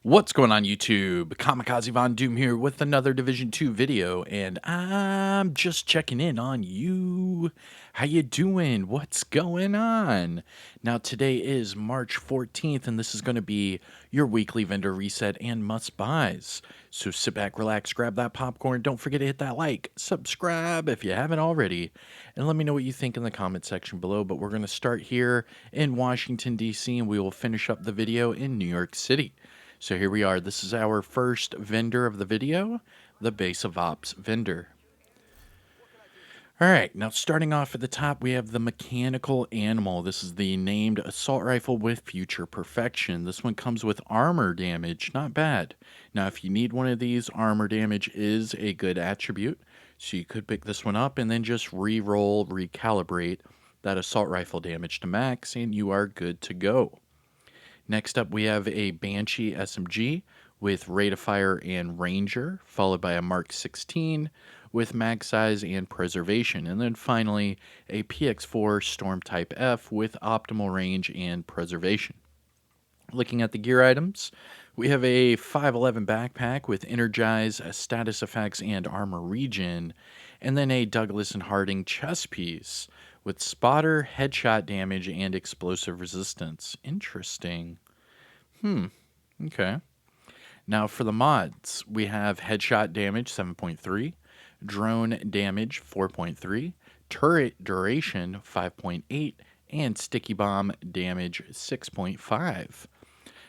What's going on YouTube? Kamikazevondoom here with another Division 2 video, and I'm just checking in on you. How you doing? What's going on? Now today is March 14th, and this is going to be your weekly vendor reset and must-buys. So sit back, relax, grab that popcorn, don't forget to hit that like, subscribe if you haven't already, and let me know what you think in the comment section below. But we're going to start here in Washington, D.C., and we will finish up the video in New York City. So here we are. This is our first vendor of the video, the Base of Ops vendor. All right, now starting off at the top, we have the Mechanical Animal. This is the named assault rifle with future perfection. This one comes with armor damage, not bad. Now, if you need one of these, armor damage is a good attribute. So you could pick this one up and then just re-roll, recalibrate that assault rifle damage to max, and you are good to go. Next up, we have a Banshee SMG with rate of fire and Ranger, followed by a Mark 16 with mag size and preservation. And then finally, a PX4 Storm Type F with optimal range and preservation. Looking at the gear items, we have a 511 backpack with Energize, status effects, and armor regen, and then a Douglas and Harding chest piece with spotter, headshot damage, and explosive resistance. Interesting. Okay. Now for the mods, we have headshot damage 7.3, drone damage 4.3, turret duration 5.8, and sticky bomb damage 6.5.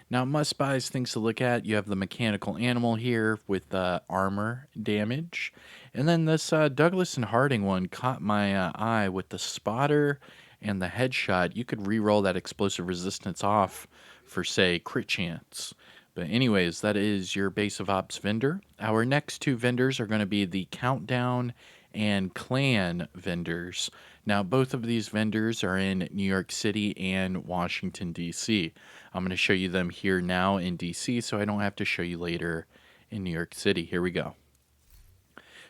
Now, must-buys, things to look at. You have the Mechanical Animal here with armor damage. And then this Douglas and Harding one caught my eye with the spotter and the headshot. You could re-roll that explosive resistance off for, say, crit chance. But anyways, that is your Base of Ops vendor. Our next two vendors are going to be the Countdown and Clan vendors. Now, both of these vendors are in New York City and Washington, D.C. I'm going to show you them here now in D.C. so I don't have to show you later in New York City. Here we go.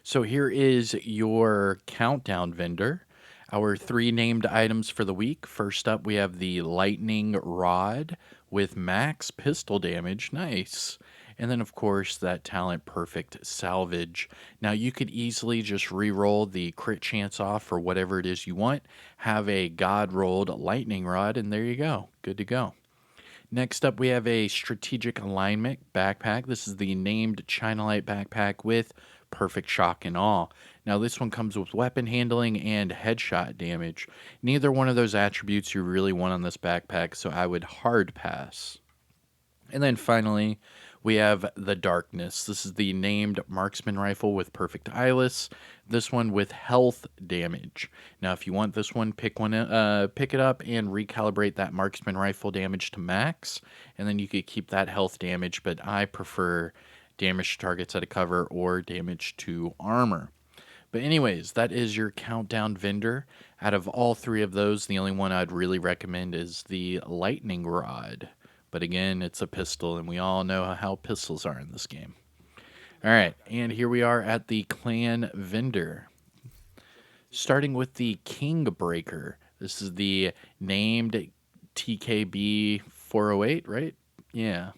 So here is your Countdown vendor. Our three named items for the week. First up, we have the Lightning Rod with max pistol damage. Nice. And then, of course, that Talent Perfect Salvage. Now, you could easily just re-roll the crit chance off for whatever it is you want. Have a God-rolled Lightning Rod, and there you go. Good to go. Next up, we have a Strategic Alignment backpack. This is the named China Light backpack with Perfect Shock and Awe. Now, this one comes with weapon handling and headshot damage. Neither one of those attributes you really want on this backpack, so I would hard pass. And then finally, we have the Darkness. This is the named marksman rifle with perfect eyeless. This one with health damage. Now, if you want this one, pick it up and recalibrate that marksman rifle damage to max, and then you could keep that health damage. But I prefer damage to targets out of cover or damage to armor. But anyways, that is your Countdown vendor. Out of all three of those, the only one I'd really recommend is the Lightning Rod. But again, it's a pistol, and we all know how pistols are in this game. All right, and here we are at the Clan vendor. Starting with the KINGBREAKER. This is the named TKB 408, right? Yeah.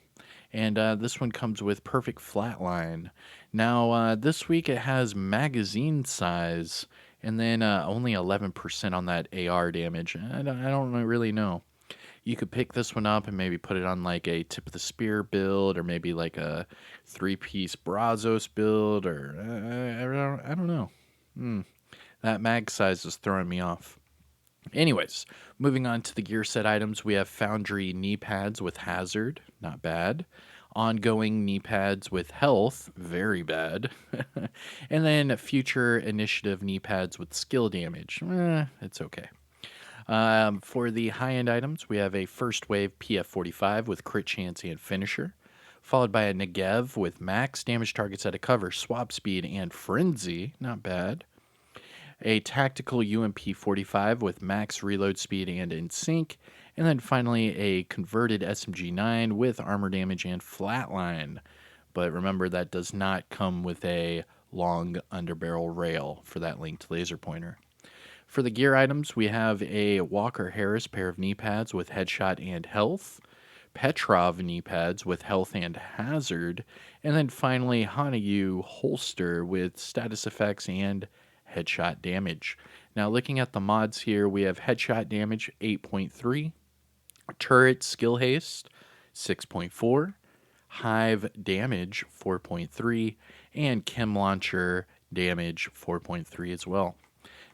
And this one comes with Perfect Flatline. Now, this week it has magazine size, and then only 11% on that AR damage. I don't really know. You could pick this one up and maybe put it on like a tip of the spear build, or maybe like a 3-piece Brazos build, or I don't know. That mag size is throwing me off. Anyways, moving on to the gear set items, we have Foundry knee pads with hazard, not bad. Ongoing knee pads with health, very bad. And then future initiative knee pads with skill damage, it's okay. For the high-end items, we have a First Wave PF45 with crit chance and finisher, followed by a Negev with max damage targets out of cover, swap speed, and frenzy, not bad. A Tactical UMP45 with max reload speed and in sync, and then finally a converted SMG9 with armor damage and flatline. But remember, that does not come with a long underbarrel rail for that linked laser pointer. For the gear items, we have a Walker Harris pair of knee pads with headshot and health, Petrov knee pads with health and hazard, and then finally Hanayu holster with status effects and headshot damage. Now, looking at the mods here, we have headshot damage 8.3, turret skill haste 6.4, hive damage 4.3, and chem launcher damage 4.3 as well.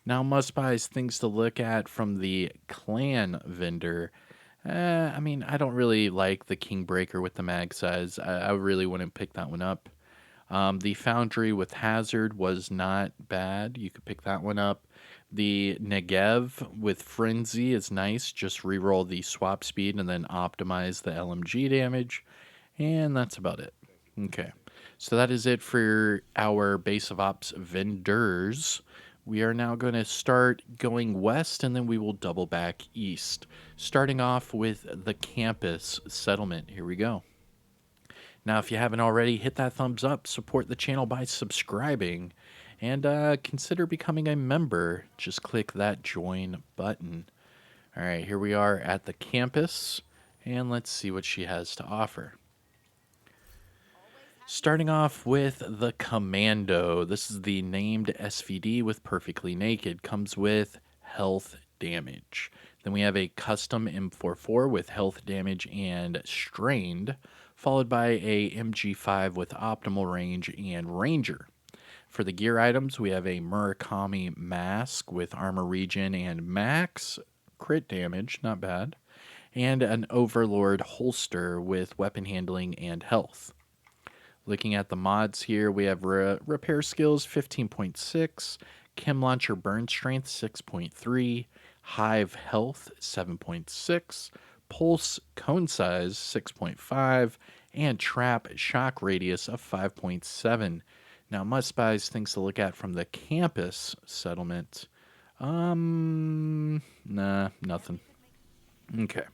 Now, must buys things to look at from the clan vendor. I mean, I don't really like the KINGBREAKER with the mag size. I really wouldn't pick that one up. The Foundry with Hazard was not bad. You could pick that one up. The Negev with Frenzy is nice. Just reroll the swap speed and then optimize the LMG damage. And that's about it. Okay. So that is it for our base of ops vendors. We are now going to start going west and then we will double back east. Starting off with the campus settlement. Here we go. Now, if you haven't already, hit that thumbs up, support the channel by subscribing, and consider becoming a member. Just click that join button. All right, here we are at the campus, and let's see what she has to offer. Starting off with the Commando. This is the named SVD with Perfectly Naked. Comes with health damage. Then we have a custom M44 with health damage and strained, followed by a MG5 with optimal range and ranger. For the gear items, we have a Murakami mask with armor regen and max crit damage, not bad, and an Overlord holster with weapon handling and health. Looking at the mods here, we have repair skills 15.6, chem launcher burn strength 6.3, hive health 7.6, pulse cone size 6.5, and trap shock radius of 5.7. Now, must buys things to look at from the campus settlement. Nah, nothing. Okay.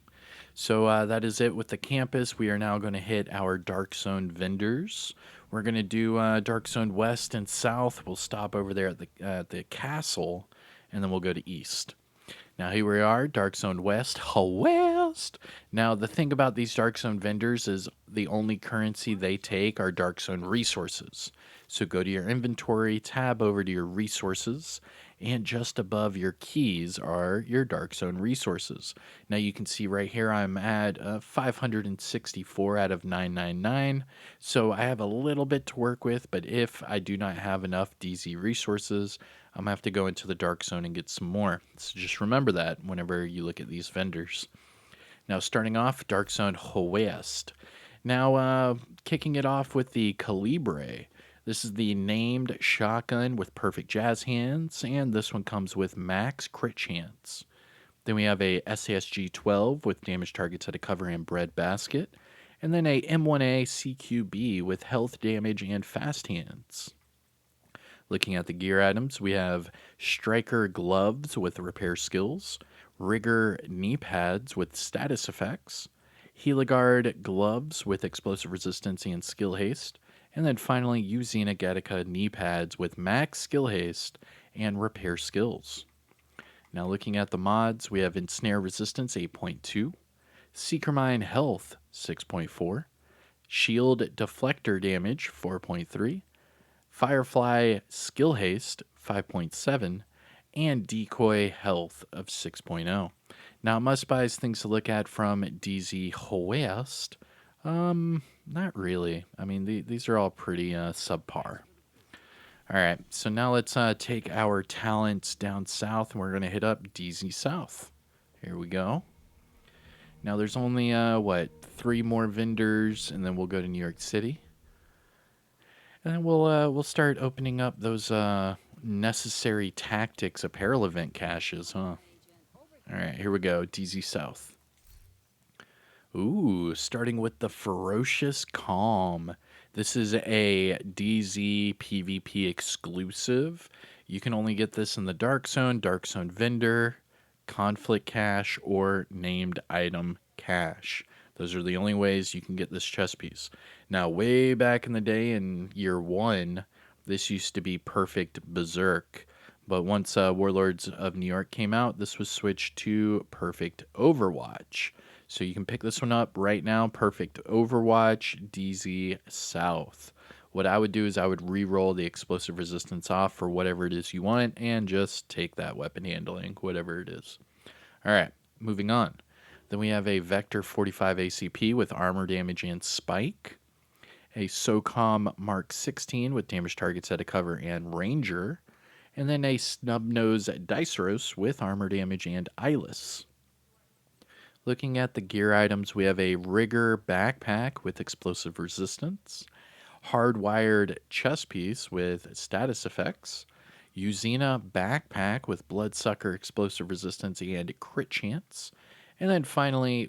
So that is it with the campus. We are now going to hit our Dark Zone vendors. We're going to do Dark Zone West and South. We'll stop over there at the castle, and then we'll go to East. Now, here we are, Dark Zone West. West! Now, the thing about these Dark Zone vendors is the only currency they take are Dark Zone resources. So go to your inventory, tab over to your resources, and just above your keys are your Dark Zone resources. Now, you can see right here I'm at 564 out of 999. So I have a little bit to work with, but if I do not have enough DZ resources, I'm going to have to go into the Dark Zone and get some more. So just remember that whenever you look at these vendors. Now, starting off, Dark Zone West. Now, kicking it off with the Calibre. This is the named shotgun with perfect jazz hands, and this one comes with max crit chance. Then we have a SASG-12 with damage targets at a cover and bread basket, and then a M1A CQB with health damage and fast hands. Looking at the gear items, we have Striker gloves with repair skills, Rigger knee pads with status effects, Heligard gloves with explosive resistance and skill haste, and then finally Uzina Gattaca knee pads with max skill haste and repair skills. Now looking at the mods, we have Ensnare Resistance 8.2, Seeker Mine Health 6.4, Shield Deflector Damage 4.3, Firefly Skill Haste 5.7, and Decoy Health of 6.0. Now, must buys things to look at from DZ West. Not really. I mean, these are all pretty subpar. All right, so now let's take our talents down south, and we're going to hit up DZ South. Here we go. Now, there's only, 3 more vendors, and then we'll go to New York City. And then we'll start opening up those necessary tactics apparel event caches, huh? All right, here we go. DZ South. Ooh, starting with the Ferocious Calm. This is a DZ PvP exclusive. You can only get this in the Dark Zone vendor, conflict cache, or named item cache. Those are the only ways you can get this chess piece. Now, way back in the day in year 1, this used to be Perfect Berserk. But once Warlords of New York came out, this was switched to Perfect Overwatch. So you can pick this one up right now. Perfect Overwatch, DZ South. What I would do is I would re-roll the explosive resistance off for whatever it is you want and just take that weapon handling, whatever it is. All right, moving on. Then we have a Vector 45 ACP with armor damage and spike. A SOCOM Mark 16 with damage targets at a cover and ranger. And then a Snub-Nose Diceros with armor damage and eyeless. Looking at the gear items, we have a Rigger backpack with explosive resistance, hardwired chest piece with status effects, Uzina backpack with bloodsucker explosive resistance and crit chance, and then finally,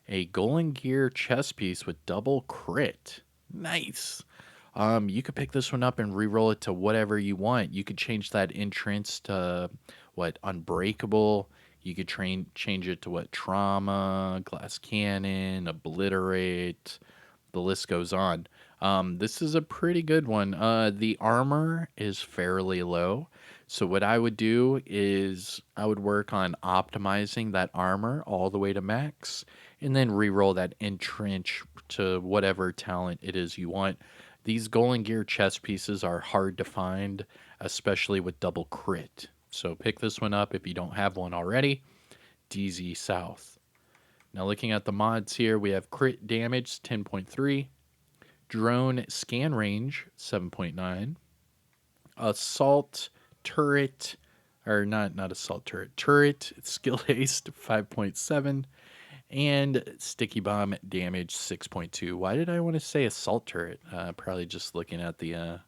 a Golden Gear chest piece with double crit. Nice. You could pick this one up and re-roll it to whatever you want. You could change that entrance to Unbreakable. You could change it to Trauma, Glass Cannon, Obliterate. The list goes on. This is a pretty good one. The armor is fairly low. So what I would do is I would work on optimizing that armor all the way to max and then re-roll that entrench to whatever talent it is you want. These Golden Gear chest pieces are hard to find, especially with double crit. So pick this one up if you don't have one already. DZ South. Now looking at the mods here, we have crit damage 10.3, drone scan range 7.9, assault turret, or not assault turret skill haste 5.7, and sticky bomb damage 6.2. Why did I want to say assault turret? Probably just looking at the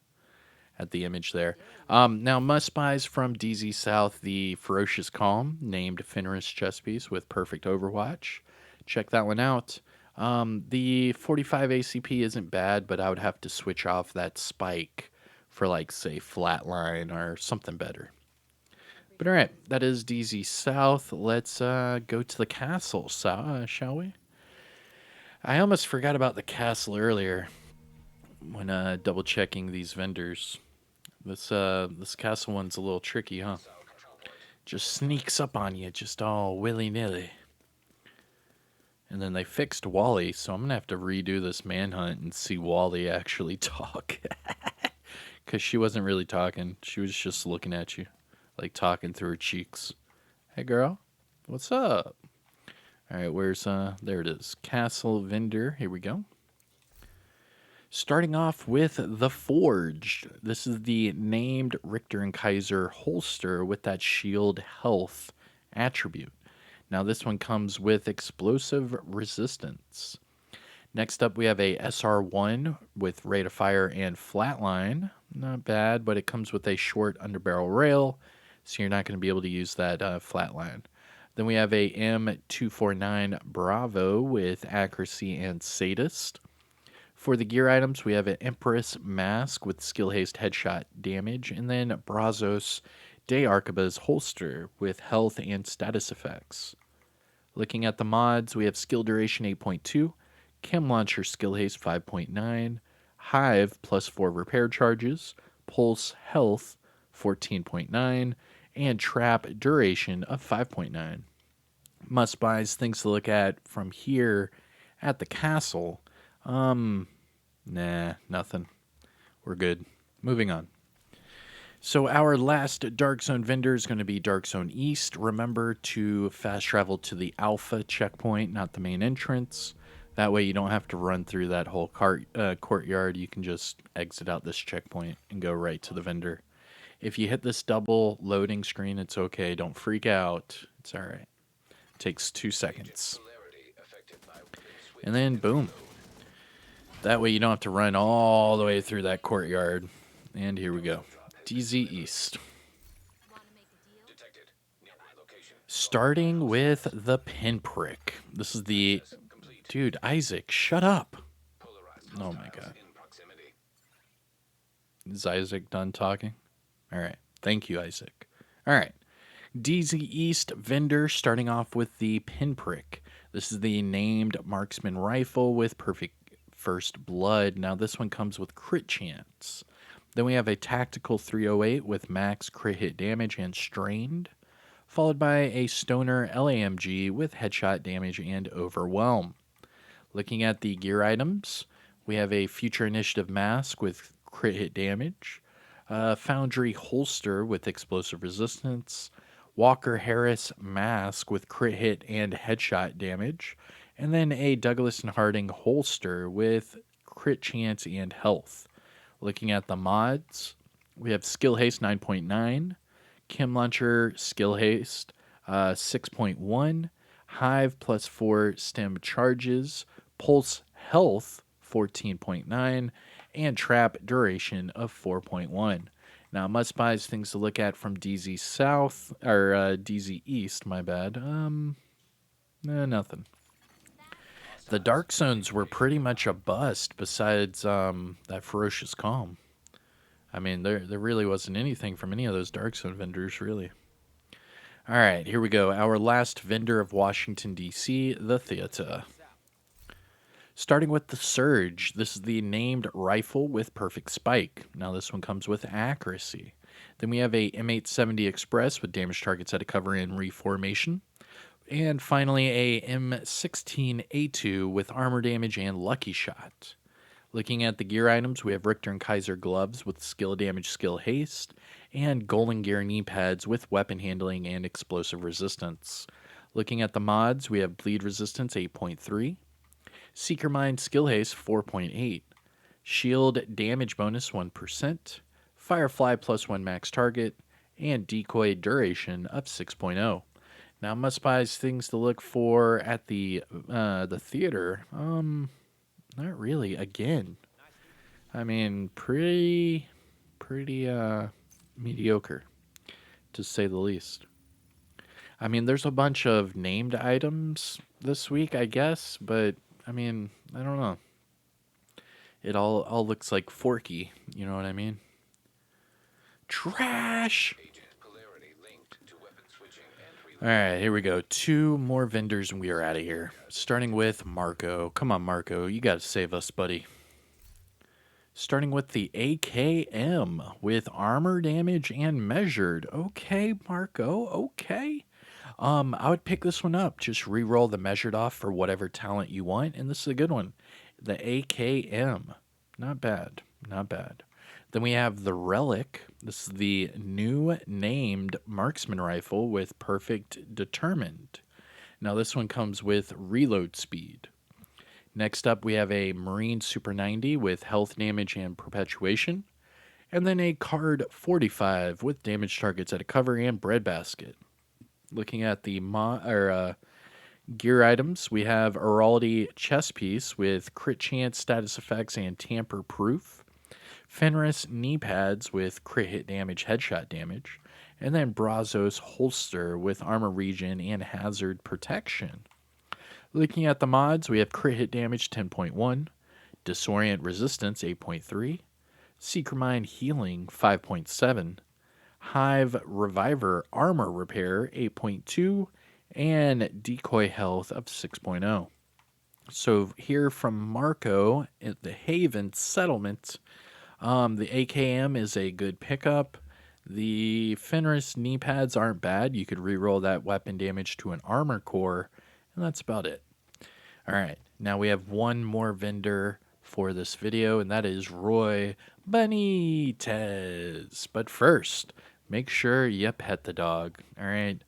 image there. Now, must buys from DZ South, the Ferocious Calm, named Fenris chest piece with perfect Overwatch. Check that one out. The 45 ACP isn't bad, but I would have to switch off that spike for, like, say, Flatline or something better. But all right, that is DZ South. Let's go to the castle, shall we? I almost forgot about the castle earlier when double checking these vendors. This castle one's a little tricky, huh? Just sneaks up on you, just all willy-nilly. And then they fixed Wally, so I'm gonna have to redo this manhunt and see Wally actually talk. Because she wasn't really talking. She was just looking at you, like talking through her cheeks. Hey, girl. What's up? All right, where's, there it is. Castle vendor. Here we go. Starting off with the Forged. This is the named Richter and Kaiser holster with that shield health attribute. Now this one comes with explosive resistance. Next up we have a SR1 with rate of fire and flatline. Not bad, but it comes with a short underbarrel rail, so you're not going to be able to use that flatline. Then we have a M249 Bravo with accuracy and sadist. For the gear items, we have an Empress Mask with skill haste headshot damage, and then Brazos De Arcaba's holster with health and status effects. Looking at the mods, we have skill duration 8.2, Chem Launcher skill haste 5.9, Hive plus 4 repair charges, Pulse health 14.9, and Trap duration of 5.9. Must buys, things to look at from here at the castle. Nah, nothing. We're good. Moving on. So our last Dark Zone vendor is going to be Dark Zone East. Remember to fast travel to the Alpha checkpoint, not the main entrance. That way you don't have to run through that whole courtyard. You can just exit out this checkpoint and go right to the vendor. If you hit this double loading screen, it's okay. Don't freak out. It's all right. It takes 2 seconds. And then, boom. That way you don't have to run all the way through that courtyard. And here we go. DZ East. Starting with the pinprick. This is the... Dude, Isaac, shut up. Oh my god. Is Isaac done talking? Alright. Thank you, Isaac. Alright. DZ East vendor, starting off with the pinprick. This is the named marksman rifle with perfect first blood. Now this one comes with crit chance. Then we have a tactical 308 with max crit hit damage and strained. followed by a Stoner LAMG with headshot damage and overwhelm. Looking at the gear items, we have a Future Initiative mask with crit hit damage, Foundry holster with explosive resistance, Walker Harris mask with crit hit and headshot damage, and then a Douglas and Harding holster with crit chance and health. Looking at the mods, we have Skill Haste 9.9, Kim Launcher Skill Haste 6.1, Hive +4 stem charges, Pulse Health 14.9, and Trap duration of 4.1. Now, must buys things to look at from DZ South or DZ East. My bad. Nothing. The Dark Zones were pretty much a bust. Besides that Ferocious Calm. I mean, there really wasn't anything from any of those Dark Zone vendors, really. All right, here we go. Our last vendor of Washington, D.C., the Theater. Starting with the Surge, this is the named rifle with perfect spike. Now this one comes with accuracy. Then we have a M870 Express with damage targets at a cover in reformation. And finally a M16A2 with armor damage and lucky shot. Looking at the gear items, we have Richter and Kaiser gloves with skill damage, skill haste, and Golden Gear knee pads with weapon handling and explosive resistance. Looking at the mods, we have bleed resistance 8.3. Seeker Mind Skill Haste 4.8, Shield Damage Bonus 1%, Firefly +1 max target, and Decoy Duration of 6.0. Now, must buys things to look for at the theater. Not really. Again, I mean, pretty mediocre, to say the least. I mean, there's a bunch of named items this week, I guess, but I mean, I don't know. It all looks like Forky, you know what I mean? Trash! Alright, here we go. 2 more vendors and we are out of here. Starting with Marco. Come on, Marco. You gotta save us, buddy. Starting with the AKM with armor damage and measured. Okay, Marco. Okay. I would pick this one up. Just re-roll the measured off for whatever talent you want, and this is a good one. The AKM. Not bad. Not bad. Then we have the Relic. This is the new named marksman rifle with perfect determined. Now this one comes with reload speed. Next up we have a Marine Super 90 with health damage and perpetuation. And then a Card 45 with damage targets at a cover and breadbasket. Looking at the gear items, we have Araldi chest piece with crit chance, status effects, and tamper proof. Fenris knee pads with crit hit damage, headshot damage. And then Brazos holster with armor regen and hazard protection. Looking at the mods, we have crit hit damage 10.1, disorient resistance 8.3, Seeker Mind healing 5.7, Hive Reviver Armor Repair 8.2, and Decoy Health of 6.0. So here from Marco at the Haven Settlement, the AKM is a good pickup. The Fenris knee pads aren't bad. You could reroll that weapon damage to an armor core, and that's about it. All right, now we have one more vendor for this video, and that is Roy Benitez. But first, make sure you pet the dog, all right?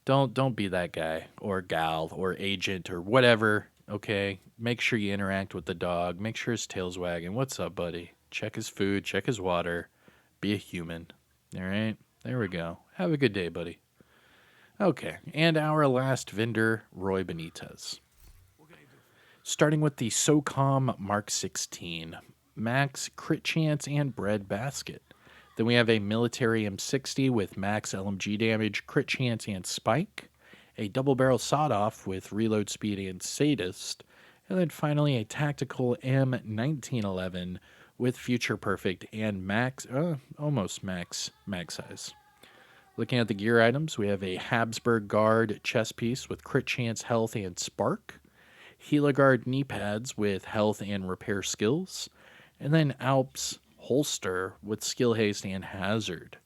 Don't be that guy or gal or agent or whatever, okay? Make sure you interact with the dog. Make sure his tail's wagging. What's up, buddy? Check his food, check his water. Be a human, all right? There we go. Have a good day, buddy. Okay, and our last vendor, Roy Benitez. Starting with the SOCOM Mark 16, max crit chance and bread basket. Then we have a military M60 with max LMG damage, crit chance, and spike. A double barrel sawed-off with reload speed and sadist. And then finally a tactical M1911 with future perfect and max, almost max size. Looking at the gear items, we have a Habsburg Guard chest piece with crit chance, health, and spark. Heligard knee pads with health and repair skills. And then Alps holster with skill haste and hazard.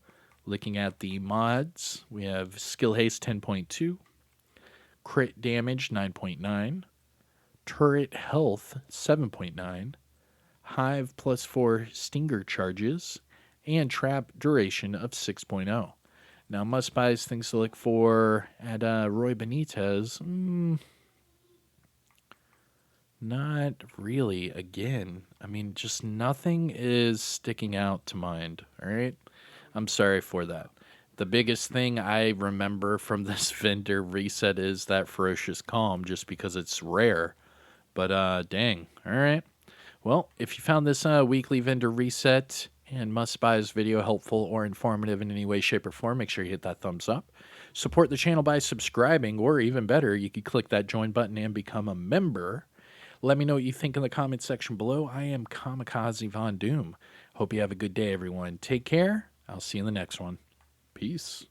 Looking at the mods, we have Skill Haste 10.2, Crit Damage 9.9, Turret Health 7.9, Hive +4 Stinger Charges, and Trap Duration of 6.0. Now, must buys things to look for at Roy Benitez. Not really. Again, I mean, just nothing is sticking out to mind. All right. I'm sorry for that. The biggest thing I remember from this vendor reset is that Ferocious Calm, just because it's rare. But dang. All right. Well, if you found this weekly vendor reset and must buys video helpful or informative in any way, shape, or form, make sure you hit that thumbs up. Support the channel by subscribing, or even better, you could click that join button and become a member. Let me know what you think in the comments section below. I am Kamikazevondoom. Hope you have a good day, everyone. Take care. I'll see you in the next one. Peace.